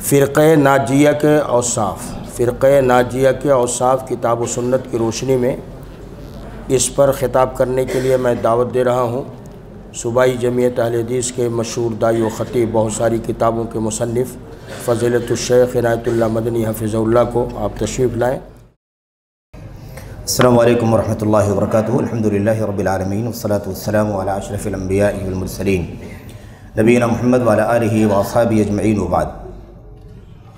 فرقہ ناجیہ کے اوصاف، فرقہ ناجیہ کے اوصاف کتاب و سنت کی روشنی میں اس پر خطاب کرنے کے لیے میں دعوت دے رہا ہوں صوبائی جمعیت اہل حدیث کے مشہور داعی و خطیب، بہت ساری کتابوں کے مصنف فضیلت الشیخ عنایت اللہ مدنی حفظہ اللہ کو آپ تشریف لائیں۔ السلام علیکم ورحمۃ اللہ وبرکاتہ۔ الحمدللہ رب العالمین والصلاة والسلام علی اشرف الانبیاء والمرسلین نبینا محمد وعلی آلہ واصحابہ اجمعین وبعد۔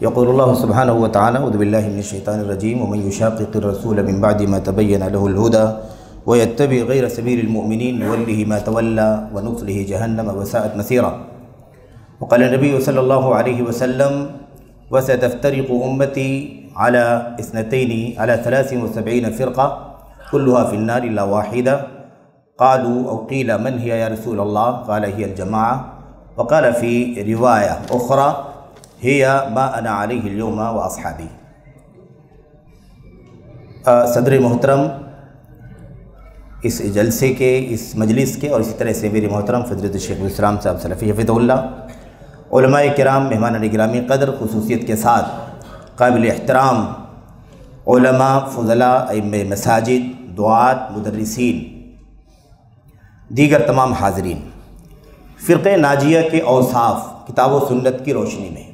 یقول اللہ سبحانہ وتعالی اعوذ باللہ من الشیطان الرجیم ومن یشاقق الرسول من بعد ما تبین له الهدى ويتبع غیر سبیل المؤمنین نوله ما تولى ونصله جہنم وساءت مصیرا۔ وقال النبی صلی اللہ علیہ وسلم وستفترق امتی على 73 فرقة كلها في النار الا واحدة قالوا او قيل من هي يا رسول الله قال هي الجماعة وقال في رواية أخرى هي ما أنا عليه اليوم وأصحابي۔ صدر محترم اس جلسے کے، اس مجلس کے، اور اسی طرح سے میرے محترم فضیلت الشیخ الاسلام صاحب سلفی حفظہ اللہ، علماء کرام، مہمان گرامی قدر، خصوصیت کے ساتھ قابل احترام علماء، فضلاء، ائمہ مساجد، دعات، مدرسین، دیگر تمام حاضرین، فرقہ ناجیہ کے اوصاف کتاب و سنت کی روشنی میں۔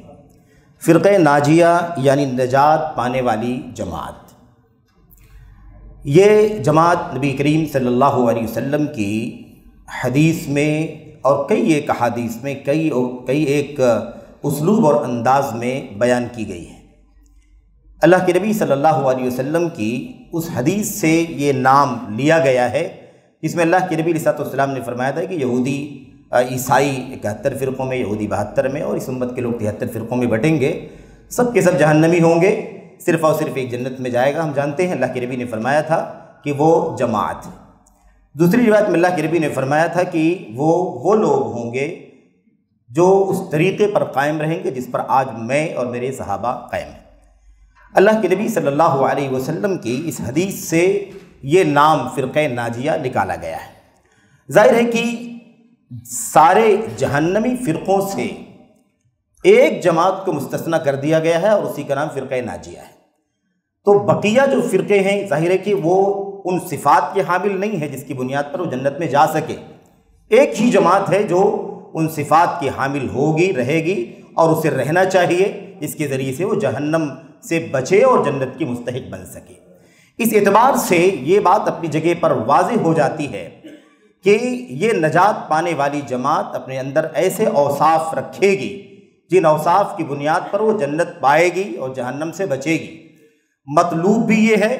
فرقہ ناجیہ یعنی نجات پانے والی جماعت، یہ جماعت نبی کریم صلی اللہ علیہ وسلم کی حدیث میں اور کئی ایک احادیث میں کئی ایک اسلوب اور انداز میں بیان کی گئی ہے۔ اللہ کے نبی صلی اللہ علیہ وسلم کی اس حدیث سے یہ نام لیا گیا ہے جس میں اللہ کے نبی علیہ السلام نے فرمایا تھا کہ یہودی عیسائی 71 فرقوں میں، یہودی 72 میں، اور اس امت کے لوگ 73 فرقوں میں بٹیں گے، سب کے سب جہنمی ہوں گے، صرف اور صرف ایک جنت میں جائے گا۔ ہم جانتے ہیں اللہ کے نبی نے فرمایا تھا کہ وہ جماعت ہے۔ دوسری روایت میں اللہ کے نبی نے فرمایا تھا کہ وہ لوگ ہوں گے جو اس طریقے پر قائم رہیں گے جس پر آج میں اور میرے صحابہ قائم ہیں۔ اللہ کے نبی صلی اللہ علیہ وسلم کی اس حدیث سے یہ نام فرقہ ناجیہ نکالا گیا ہے۔ ظاہر ہے کہ سارے جہنمی فرقوں سے ایک جماعت کو مستثنی کر دیا گیا ہے اور اسی کا نام فرقہ ناجیہ ہے۔ تو بقیہ جو فرقے ہیں ظاہر ہے کہ وہ ان صفات کے حامل نہیں ہے جس کی بنیاد پر وہ جنت میں جا سکے۔ ایک ہی جماعت ہے جو ان صفات کی حامل ہوگی، رہے گی، اور اسے رہنا چاہیے جس کے ذریعے سے وہ جہنم سے بچے اور جنت کی مستحق بن سکے۔ اس اعتبار سے یہ بات اپنی جگہ پر واضح ہو جاتی ہے کہ یہ نجات پانے والی جماعت اپنے اندر ایسے اوصاف رکھے گی جن اوصاف کی بنیاد پر وہ جنت پائے گی اور جہنم سے بچے گی۔ مطلوب بھی یہ ہے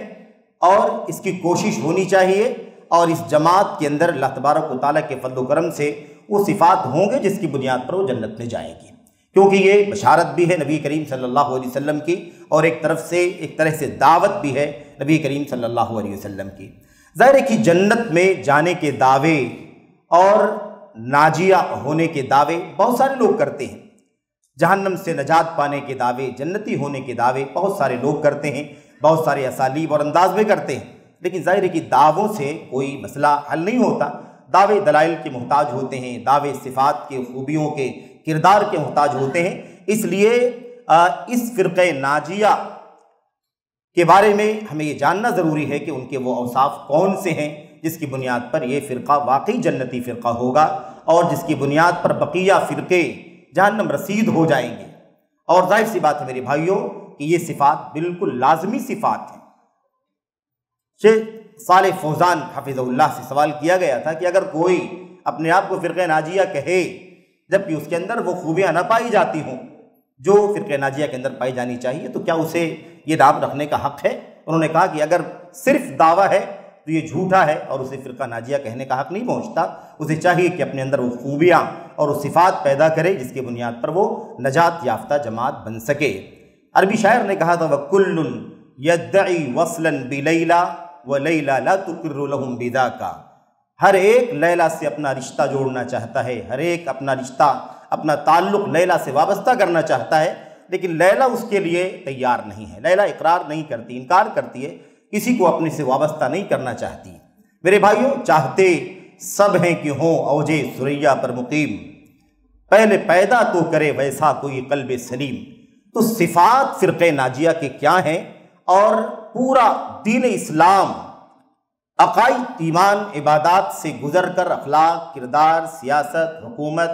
اور اس کی کوشش ہونی چاہیے، اور اس جماعت کے اندر اللہ تبارک و تعالیٰ کے فضل و کرم سے وہ صفات ہوں گے جس کی بنیاد پر وہ جنت میں جائے گی، کیونکہ یہ بشارت بھی ہے نبی کریم صلی اللہ علیہ وسلم کی، اور ایک طرح سے دعوت بھی ہے نبی کریم صلی اللہ علیہ وسلم کی۔ ظاہر ہے کہ جنت میں جانے کے دعوے اور ناجیہ ہونے کے دعوے بہت سارے لوگ کرتے ہیں، جہنم سے نجات پانے کے دعوے، جنتی ہونے کے دعوے بہت سارے لوگ کرتے ہیں، بہت سارے اسالیب اور انداز میں کرتے ہیں، لیکن ظاہر ہے کہ دعووں سے کوئی مسئلہ حل نہیں ہوتا۔ دعوے دلائل کے محتاج ہوتے ہیں، دعوے صفات کے، خوبیوں کے، کردار کے محتاج ہوتے ہیں۔ اس لیے اس فرقہ ناجیہ کے بارے میں ہمیں یہ جاننا ضروری ہے کہ ان کے وہ اوصاف کون سے ہیں جس کی بنیاد پر یہ فرقہ واقعی جنتی فرقہ ہوگا، اور جس کی بنیاد پر بقیہ فرقے جہنم رسید ہو جائیں گے۔ اور ظاہر سی بات ہے میرے بھائیوں کہ یہ صفات بالکل لازمی صفات ہیں۔ شیخ صالح فوزان حفظہ اللہ سے سوال کیا گیا تھا کہ اگر کوئی اپنے آپ کو فرقہ ناجیہ کہے جبکہ اس کے اندر وہ خوبیاں نہ پائی جاتی ہوں جو فرقہ ناجیہ کے اندر پائی جانی چاہیے، تو کیا اسے یہ نام رکھنے کا حق ہے؟ انہوں نے کہا کہ اگر صرف دعویٰ ہے تو یہ جھوٹا ہے اور اسے فرقہ ناجیہ کہنے کا حق نہیں پہنچتا۔ اسے چاہیے کہ اپنے اندر وہ خوبیاں اور وہ صفات پیدا کرے جس کی بنیاد پر وہ نجات یافتہ جماعت بن سکے۔ عربی شاعر نے کہا تھا وَكُلٌّ يَدَّعِي وَصْلًا بِلَيْلَا وَلَيْلَا لَا تُقِرُّ لَهُمْ بِذَاكَ۔ ہر ایک لیلا سے اپنا رشتہ جوڑنا چاہتا ہے، ہر ایک اپنا رشتہ، اپنا تعلق لیلا سے وابستہ کرنا چاہتا ہے، لیکن لیلا اس کے لیے تیار نہیں ہے۔ لیلا اقرار نہیں کرتی، انکار کرتی ہے، کسی کو اپنے سے وابستہ نہیں کرنا چاہتی۔ میرے بھائیوں، چاہتے سب ہیں کہ ہوں اوجے ثریا پر مقیم، پہلے پیدا تو کرے ویسا کوئی قلب سلیم۔ تو صفات فرقہ ناجیہ کے کیا ہیں، اور پورا دین اسلام عقائد، ایمان، عبادات سے گزر کر اخلاق، کردار، سیاست، حکومت،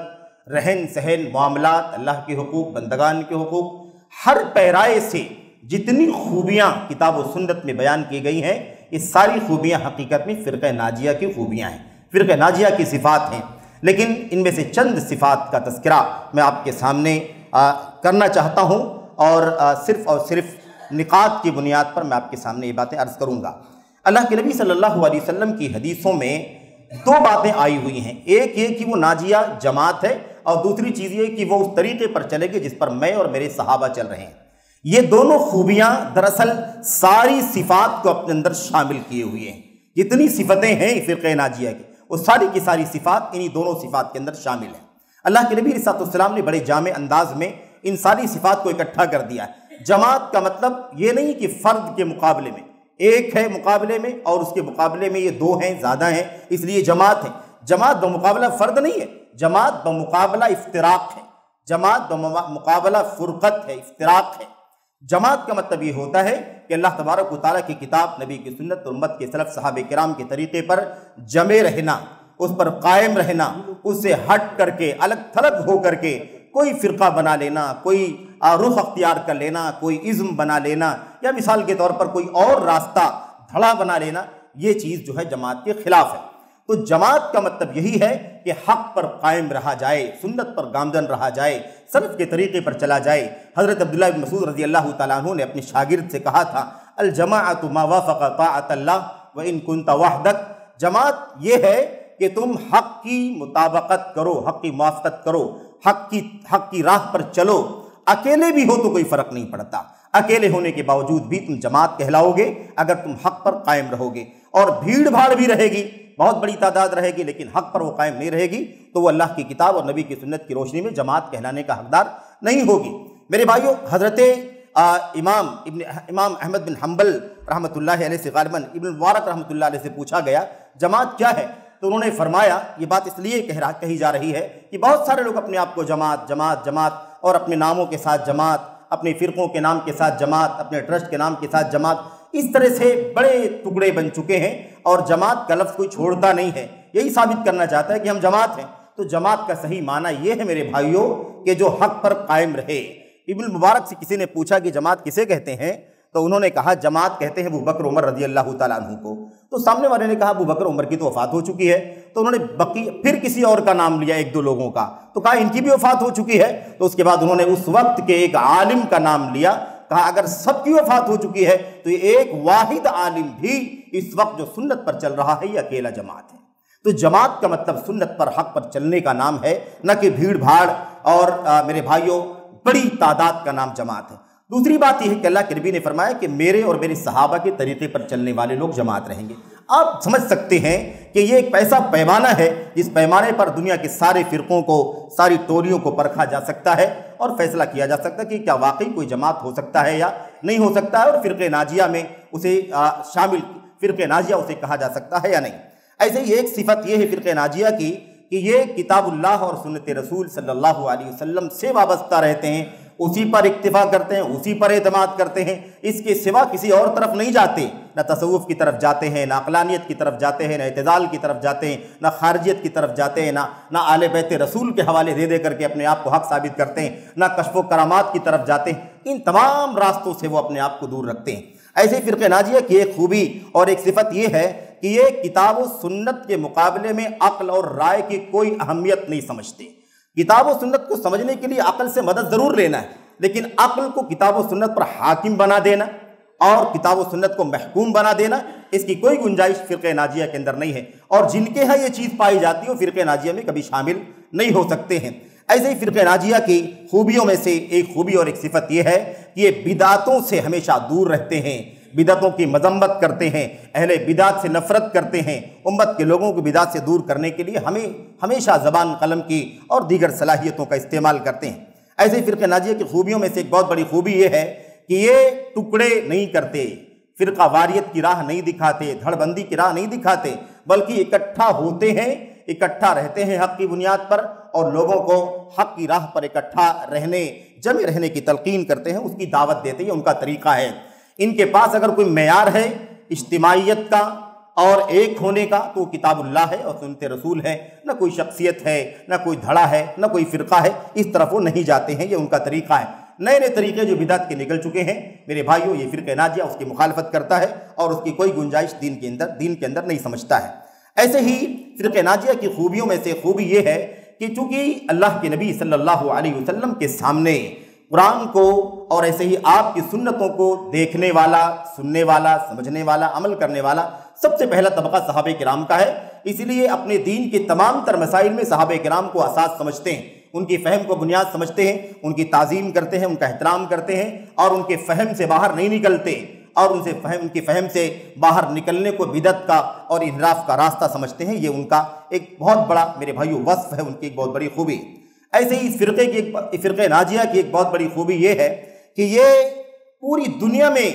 رہن سہن، معاملات، اللہ کے حقوق، بندگان کے حقوق، ہر پیرائے سے جتنی خوبیاں کتاب و سنت میں بیان کی گئی ہیں، یہ ساری خوبیاں حقیقت میں فرقہ ناجیہ کی خوبیاں ہیں، فرقہ ناجیہ کی صفات ہیں۔ لیکن ان میں سے چند صفات کا تذکرہ میں آپ کے سامنے کرنا چاہتا ہوں، اور صرف نقاط کی بنیاد پر میں آپ کے سامنے یہ باتیں عرض کروں گا۔ اللہ کے نبی صلی اللہ علیہ وسلم کی حدیثوں میں دو باتیں آئی ہوئی ہیں، ایک یہ کہ وہ ناجیہ جماعت ہے، اور دوسری چیز یہ کہ وہ اس طریقے پر چلے گی جس پر میں اور میرے صحابہ چل رہے ہیں۔ یہ دونوں خوبیاں دراصل ساری صفات کو اپنے اندر شامل کیے ہوئے ہیں، جتنی صفتیں ہیں فرقہ ناجیہ کی، وہ ساری کی ساری صفات انہی دونوں صفات کے اندر شامل ہیں۔ اللہ کے نبی علیہ السلام نے بڑے جامع انداز میں ان ساری صفات کو اکٹھا کر دیا ہے۔ جماعت کا مطلب یہ نہیں کہ فرد کے مقابلے میں ایک ہے مقابلے میں، اور اس کے مقابلے میں یہ دو ہیں، زیادہ ہیں، اس لیے جماعت ہے۔ جماعت بمقابلہ فرد نہیں ہے، جماعت بمقابلہ افتراق ہے، جماعت بمقابلہ فرقت ہے، افتراق ہے۔ جماعت کا مطلب یہ ہوتا ہے کہ اللہ تبارک و تعالیٰ کی کتاب، نبی کی سنت اور امت کے سلف صحابہ کرام کے طریقے پر جمع رہنا، اس پر قائم رہنا، اس سے ہٹ کر کے، الگ تھلگ ہو کر کے کوئی فرقہ بنا لینا، کوئی رخ اختیار کر لینا، کوئی ازم بنا لینا، یا مثال کے طور پر کوئی اور راستہ دھڑا بنا لینا، یہ چیز جو ہے جماعت کے خلاف ہے۔ تو جماعت کا مطلب یہی ہے کہ حق پر قائم رہا جائے، سنت پر گامزن رہا جائے، سلف کے طریقے پر چلا جائے۔ حضرت عبداللہ بن مسعود رضی اللہ تعالیٰ عنہ نے اپنے شاگرد سے کہا تھا، الجماعۃ ما وافق طاعۃ اللہ وان کنت وحدک، جماعت یہ ہے کہ تم حق کی مطابقت کرو، حق کی موافقت کرو، حق کی راہ پر چلو، اکیلے بھی ہو تو کوئی فرق نہیں پڑتا، اکیلے ہونے کے باوجود بھی تم جماعت کہلاؤ گے اگر تم حق پر قائم رہو گے۔ اور بھیڑ بھاڑ بھی رہے گی، بہت بڑی تعداد رہے گی، لیکن حق پر وہ قائم نہیں رہے گی، تو وہ اللہ کی کتاب اور نبی کی سنت کی روشنی میں جماعت کہلانے کا حقدار نہیں ہوگی۔ میرے بھائیو، حضرت امام احمد بن حنبل رحمۃ اللہ علیہ سے غالباً ابن مبارک رحمۃ اللہ علیہ سے پوچھا گیا جماعت کیا ہے، تو انہوں نے فرمایا، یہ بات اس لیے کہی جا رہی ہے کہ بہت سارے لوگ اپنے آپ کو جماعت جماعت جماعت، اور اپنے ناموں کے ساتھ جماعت، اپنے فرقوں کے نام کے ساتھ جماعت، اپنے ٹرسٹ کے نام کے ساتھ جماعت، اس طرح سے بڑے ٹکڑے بن چکے ہیں، اور جماعت کا لفظ کوئی چھوڑتا نہیں ہے، یہی ثابت کرنا چاہتا ہے کہ ہم جماعت ہیں۔ تو جماعت کا صحیح معنی یہ ہے میرے بھائیوں کہ جو حق پر قائم رہے۔ ابن مبارک سے کسی نے پوچھا کہ جماعت کسے کہتے ہیں، تو انہوں نے کہا جماعت کہتے ہیں ابو بکر عمر رضی اللہ تعالیٰ عنہ کو۔ تو سامنے والے نے کہا ابو بکر عمر کی تو وفات ہو چکی ہے، تو انہوں نے پھر کسی اور کا نام لیا، ایک دو لوگوں کا، تو کہا ان کی بھی وفات ہو چکی ہے۔ تو اس کے بعد انہوں نے اس وقت کے ایک عالم کا نام لیا، کہا اگر سب کی وفات ہو چکی ہے تو یہ ایک واحد عالم بھی اس وقت جو سنت پر چل رہا ہے، یہ اکیلا جماعت ہے۔ تو جماعت کا مطلب سنت پر، حق پر چلنے کا نام ہے، نہ کہ بھیڑ بھاڑ اور میرے بھائیوں بڑی تعداد کا نام جماعت ہے۔ دوسری بات یہ ہے کہ اللہ کے نبی نے فرمایا کہ میرے اور میرے صحابہ کے طریقے پر چلنے والے لوگ جماعت رہیں گے۔ آپ سمجھ سکتے ہیں کہ یہ ایک ایسا پیمانہ ہے جس پیمانے پر دنیا کے سارے فرقوں کو، ساری ٹولیوں کو پرکھا جا سکتا ہے اور فیصلہ کیا جا سکتا ہے کہ کیا واقعی کوئی جماعت ہو سکتا ہے یا نہیں ہو سکتا ہے، اور فرقہ ناجیہ میں اسے شامل، فرقہ ناجیہ اسے کہا جا سکتا ہے یا نہیں۔ ایسے ہی ایک صفت یہ ہے فرقہ ناجیہ کی کہ یہ کتاب اللہ اور سنت رسول صلی اللہ علیہ وسلم سے وابستہ رہتے ہیں، اسی پر اکتفا کرتے ہیں، اسی پر اعتماد کرتے ہیں، اس کے سوا کسی اور طرف نہیں جاتے، نہ تصوف کی طرف جاتے ہیں، نہ عقلانیت کی طرف جاتے ہیں، نہ اعتدال کی طرف جاتے ہیں، نہ خارجیت کی طرف جاتے ہیں، نہ آل بیت رسول کے حوالے دے دے کر کے اپنے آپ کو حق ثابت کرتے ہیں، نہ کشف و کرامات کی طرف جاتے ہیں۔ ان تمام راستوں سے وہ اپنے آپ کو دور رکھتے ہیں۔ ایسے ہی فرقہ ناجیہ کی ایک خوبی اور ایک صفت یہ ہے کہ یہ کتاب و سنت کے مقابلے میں عقل اور رائے کی کوئی اہمیت نہیں سمجھتے۔ کتاب و سنت کو سمجھنے کے لیے عقل سے مدد ضرور لینا ہے، لیکن عقل کو کتاب و سنت پر حاکم بنا دینا اور کتاب و سنت کو محکوم بنا دینا، اس کی کوئی گنجائش فرقہ ناجیہ کے اندر نہیں ہے، اور جن کے ہاں یہ چیز پائی جاتی ہے وہ فرقہ ناجیہ میں کبھی شامل نہیں ہو سکتے ہیں۔ ایسے ہی فرقہ ناجیہ کی خوبیوں میں سے ایک خوبی اور ایک صفت یہ ہے کہ یہ بدعتوں سے ہمیشہ دور رہتے ہیں، بدعتوں کی مذمت کرتے ہیں، اہل بدعت سے نفرت کرتے ہیں، امت کے لوگوں کو بدعت سے دور کرنے کے لیے ہمیشہ زبان قلم کی اور دیگر صلاحیتوں کا استعمال کرتے ہیں۔ ایسے ہی فرقہ ناجیہ کی خوبیوں میں سے ایک بہت بڑی خوبی یہ ہے کہ یہ ٹکڑے نہیں کرتے، فرقہ واریت کی راہ نہیں دکھاتے، دھڑ بندی کی راہ نہیں دکھاتے، بلکہ اکٹھا ہوتے ہیں اکٹھا رہتے ہیں حق کی بنیاد پر اور لوگوں کو حق کی راہ پر اکٹھا رہنے جمع رہنے کی تلقین کرتے ہیں، اس کی دعوت دیتے ہیں، یہ ان کا طریقہ ہے۔ ان کے پاس اگر کوئی معیار ہے اجتماعیت کا اور ایک ہونے کا تو کتاب اللہ ہے اور سنت رسول ہے، نہ کوئی شخصیت ہے، نہ کوئی دھڑا ہے، نہ کوئی فرقہ ہے، اس طرف وہ نہیں جاتے ہیں، یہ ان کا طریقہ ہے۔ نئے نئے طریقے جو بدعت کے نکل چکے ہیں میرے بھائیوں، یہ فرقہ ناجیہ اس کی مخالفت کرتا ہے اور اس کی کوئی گنجائش دین کے اندر نہیں سمجھتا ہے۔ ایسے ہی فرقہ ناجیہ کی خوبیوں میں سے خوبی یہ ہے کہ چونکہ اللہ کے نبی صلی اللہ علیہ وسلم کے سامنے قرآن کو اور ایسے ہی آپ کی سنتوں کو دیکھنے والا، سننے والا، سمجھنے والا، عمل کرنے والا سب سے پہلا طبقہ صحابہ کرام کا ہے، اس لیے اپنے دین کے تمام تر مسائل میں صحابہ کرام کو اساس سمجھتے ہیں، ان کی فہم کو بنیاد سمجھتے ہیں، ان کی تعظیم کرتے ہیں، ان کا احترام کرتے ہیں اور ان کے فہم سے باہر نہیں نکلتے اور ان کی فہم سے باہر نکلنے کو بدعت کا اور انحراف کا راستہ سمجھتے ہیں۔ یہ ان کا ایک بہت بڑا میرے بھائیو وصف ہے، ان کی ایک بہت بڑی خوبی۔ ایسے ہی اس فرقہ ناجیہ کی ایک بہت بڑی خوبی یہ ہے کہ یہ پوری دنیا میں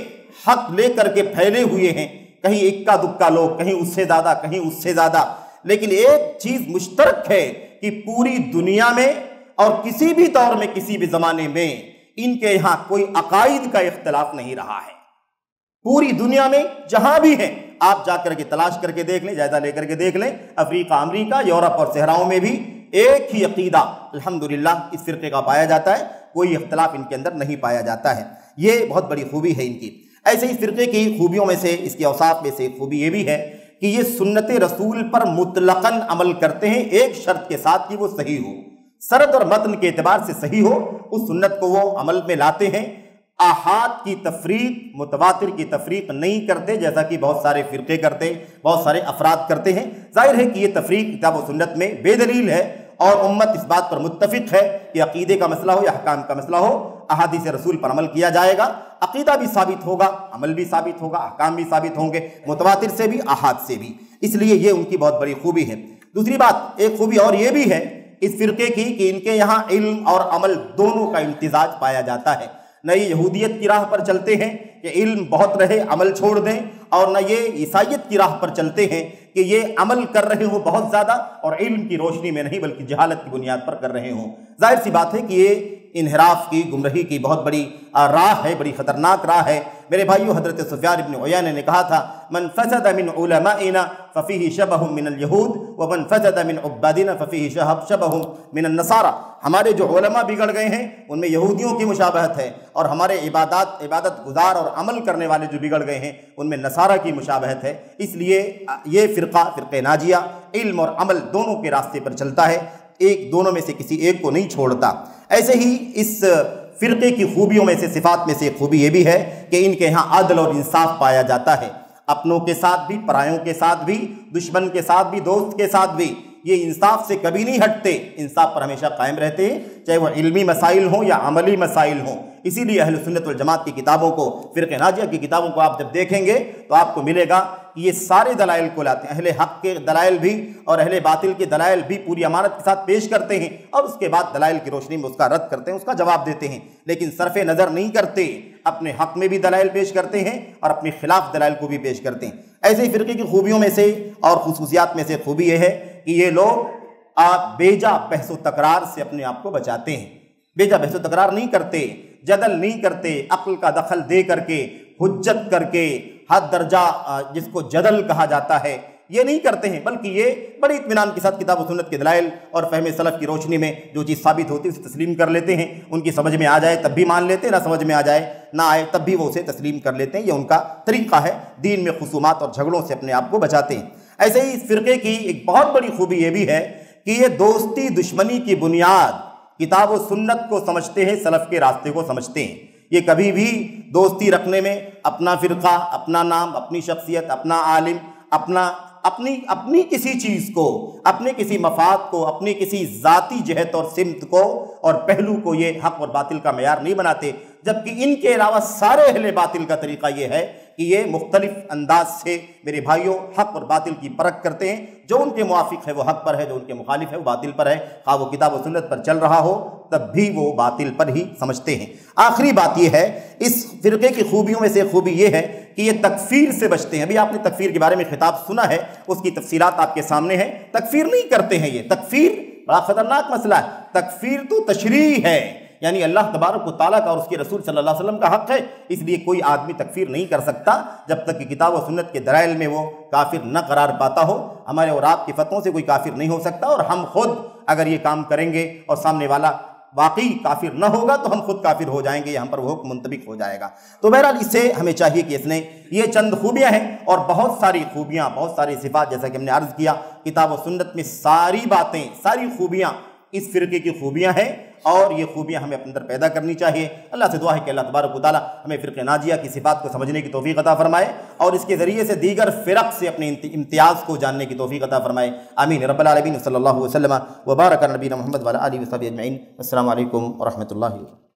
حق لے کر کے پھیلے ہوئے ہیں، کہیں اکا دکا لوگ، کہیں اس سے زیادہ، کہیں اس سے زیادہ، لیکن ایک چیز مشترک ہے کہ پوری دنیا میں اور کسی بھی دور میں، کسی بھی زمانے میں ان کے یہاں کوئی عقائد کا اختلاف نہیں رہا ہے۔ پوری دنیا میں جہاں بھی ہیں آپ جا کر کے تلاش کر کے دیکھ لیں، جائزہ لے کر کے دیکھ لیں، افریقہ، امریکہ، یورپ اور صحراؤں میں بھی ایک ہی عقیدہ الحمدللہ اس فرقے کا پایا جاتا ہے، کوئی اختلاف ان کے اندر نہیں پایا جاتا ہے۔ یہ بہت بڑی خوبی ہے ان کی۔ ایسے ہی فرقے کی خوبیوں میں سے، اس کے اوصاف میں سے ایک خوبی یہ بھی ہے کہ یہ سنت رسول پر مطلقاً عمل کرتے ہیں، ایک شرط کے ساتھ کہ وہ صحیح ہو، سرد اور متن کے اعتبار سے صحیح ہو، اس سنت کو وہ عمل میں لاتے ہیں۔ آحاد کی تفریق، متواتر کی تفریق نہیں کرتے جیسا کہ بہت سارے فرقے کرتے، بہت سارے افراد کرتے ہیں۔ ظاہر ہے کہ یہ تفریق کتاب و سنت میں بے دلیل ہے اور امت اس بات پر متفق ہے کہ عقیدے کا مسئلہ ہو یا احکام کا مسئلہ ہو، احادیث رسول پر عمل کیا جائے گا، عقیدہ بھی ثابت ہوگا، عمل بھی ثابت ہوگا، احکام بھی ثابت ہوں گے، متواتر سے بھی، احاد سے بھی۔ اس لیے یہ ان کی بہت بڑی خوبی ہے۔ دوسری بات، ایک خوبی اور یہ بھی ہے اس فرقے کی کہ ان کے یہاں علم اور عمل دونوں کا امتزاج پایا جاتا ہے۔ نہ یہ یہودیت کی راہ پر چلتے ہیں کہ علم بہت رہے عمل چھوڑ دیں، اور نہ یہ عیسائیت کی راہ پر چلتے ہیں کہ یہ عمل کر رہے ہوں بہت زیادہ اور علم کی روشنی میں نہیں بلکہ جہالت کی بنیاد پر کر رہے ہوں۔ ظاہر سی بات ہے کہ یہ انحراف کی، گمراہی کی بہت بڑی راہ ہے، بڑی خطرناک راہ ہے۔ میرے بھائیو، حضرت سفیان بن عیینہ نے کہا تھا، من فسد من علمائنا ففیہ شبہ من الیہود ومن فسد من عبادنا ففیہ شبہ من النصارى۔ ہمارے جو علماء بگڑ گئے ہیں ان میں یہودیوں کی مشابہت ہے، اور ہمارے عبادت گزار اور عمل کرنے والے جو بگڑ گئے ہیں ان میں نصارہ کی مشابہت ہے۔ اس لیے یہ فرقہ ناجیہ علم اور عمل دونوں کے راستے پر چلتا ہے، دونوں میں سے کسی ایک کو نہیں چھوڑتا۔ ایسے ہی اس فرقے کی خوبیوں میں سے، صفات میں سے ایک خوبی یہ بھی ہے کہ ان کے یہاں عدل اور انصاف پایا جاتا ہے، اپنوں کے ساتھ بھی، پرایوں کے ساتھ بھی، دشمن کے ساتھ بھی، دوست کے ساتھ بھی۔ یہ انصاف سے کبھی نہیں ہٹتے، انصاف پر ہمیشہ قائم رہتے ہیں، چاہے وہ علمی مسائل ہوں یا عملی مسائل ہوں۔ اسی لیے اہل سنت والجماعت کی کتابوں کو، فرقہ ناجیہ کی کتابوں کو آپ جب دیکھیں گے تو آپ کو ملے گا کہ یہ سارے دلائل کو لاتے ہیں، اہل حق کے دلائل بھی اور اہل باطل کے دلائل بھی پوری امانت کے ساتھ پیش کرتے ہیں، اور اس کے بعد دلائل کی روشنی میں اس کا رد کرتے ہیں، اس کا جواب دیتے ہیں، لیکن صرف نظر نہیں کرتے، اپنے حق میں بھی دلائل پیش کرتے ہیں اور اپنے خلاف دلائل کو بھی پیش کرتے ہیں۔ ایسے ہی فرقے کی خوبیوں میں سے اور خصوصیات میں سے خوبی یہ ہے کہ یہ لوگ بیجا بحث و تکرار سے اپنے آپ کو بچاتے ہیں، بیجا بحث و تکرار نہیں کرتے، جدل نہیں کرتے، عقل کا دخل دے کر کے، حجت کر کے، حد درجہ جس کو جدل کہا جاتا ہے، یہ نہیں کرتے ہیں، بلکہ یہ بڑی اطمینان کے ساتھ کتاب و سنت کے دلائل اور فہم سلف کی روشنی میں جو چیز ثابت ہوتی ہے اسے تسلیم کر لیتے ہیں۔ ان کی سمجھ میں آ جائے تب بھی مان لیتے ہیں، نہ سمجھ میں آ جائے نہ آئے تب بھی وہ اسے تسلیم کر لیتے ہیں۔ یہ ان کا طریقہ ہے، دین میں خصومات اور جھگڑوں سے اپنے آپ کو بچاتے ہیں۔ ایسے ہی اس فرقے کی ایک بہت بڑی خوبی یہ بھی ہے کہ یہ دوستی دشمنی کی بنیاد کتاب و سنت کو سمجھتے ہیں، سلف کے راستے کو سمجھتے ہیں۔ یہ کبھی بھی دوستی رکھنے میں اپنا فرقہ، اپنا نام، اپنی شخصیت، اپنا عالم، اپنی کسی چیز کو، اپنے کسی مفاد کو، اپنی کسی ذاتی جہت اور سمت کو اور پہلو کو یہ حق اور باطل کا معیار نہیں بناتے، جبکہ ان کے علاوہ سارے اہل باطل کا طریقہ یہ ہے کہ یہ مختلف انداز سے میرے بھائیوں حق اور باطل کی پرکھ کرتے ہیں، جو ان کے موافق ہے وہ حق پر ہے، جو ان کے مخالف ہے وہ باطل پر ہے، خواہ وہ کتاب و سنت پر چل رہا ہو تب بھی وہ باطل پر ہی سمجھتے ہیں۔ آخری بات یہ ہے، اس فرقے کی خوبیوں میں سے خوبی یہ ہے کہ کہ یہ تکفیر سے بچتے ہیں۔ ابھی آپ نے تکفیر کے بارے میں خطاب سنا ہے، اس کی تفصیلات آپ کے سامنے ہیں۔ تکفیر نہیں کرتے ہیں، یہ تکفیر بڑا خطرناک مسئلہ ہے۔ تکفیر تو تشریح ہے، یعنی اللہ تبارک و تعالیٰ کا اور اس کے رسول صلی اللہ علیہ وسلم کا حق ہے، اس لیے کوئی آدمی تکفیر نہیں کر سکتا جب تک کہ کتاب و سنت کے دلائل میں وہ کافر نہ قرار پاتا ہو۔ ہمارے اور آپ کی فتووں سے کوئی کافر نہیں ہو سکتا، اور ہم خود اگر یہ کام کریں گے اور سامنے والا واقعی کافر نہ ہوگا تو ہم خود کافر ہو جائیں گے، یا ہم پر وہ حکم منطبق ہو جائے گا۔ تو بہرحال اس سے ہمیں چاہیے کہ اس نے یہ چند خوبیاں ہیں، اور بہت ساری خوبیاں، بہت ساری صفات، جیسا کہ ہم نے عرض کیا کتاب و سنت میں ساری باتیں، ساری خوبیاں اس فرقے کی خوبیاں ہیں، اور یہ خوبیاں ہمیں اپنے اندر پیدا کرنی چاہیے۔ اللہ سے دعا ہے کہ اللہ تبارک و تعالیٰ ہمیں فرقہ ناجیہ کی صفات کو سمجھنے کی توفیق عطا فرمائے، اور اس کے ذریعے سے دیگر فرق سے اپنے امتیاز کو جاننے کی توفیق عطا فرمائے۔ آمین رب العالمین۔ صلی اللہ وسلم وبارک علی نبینا محمد وعلی آلہ وصحبہ اجمعین۔ السلام علیکم ورحمۃ اللہ۔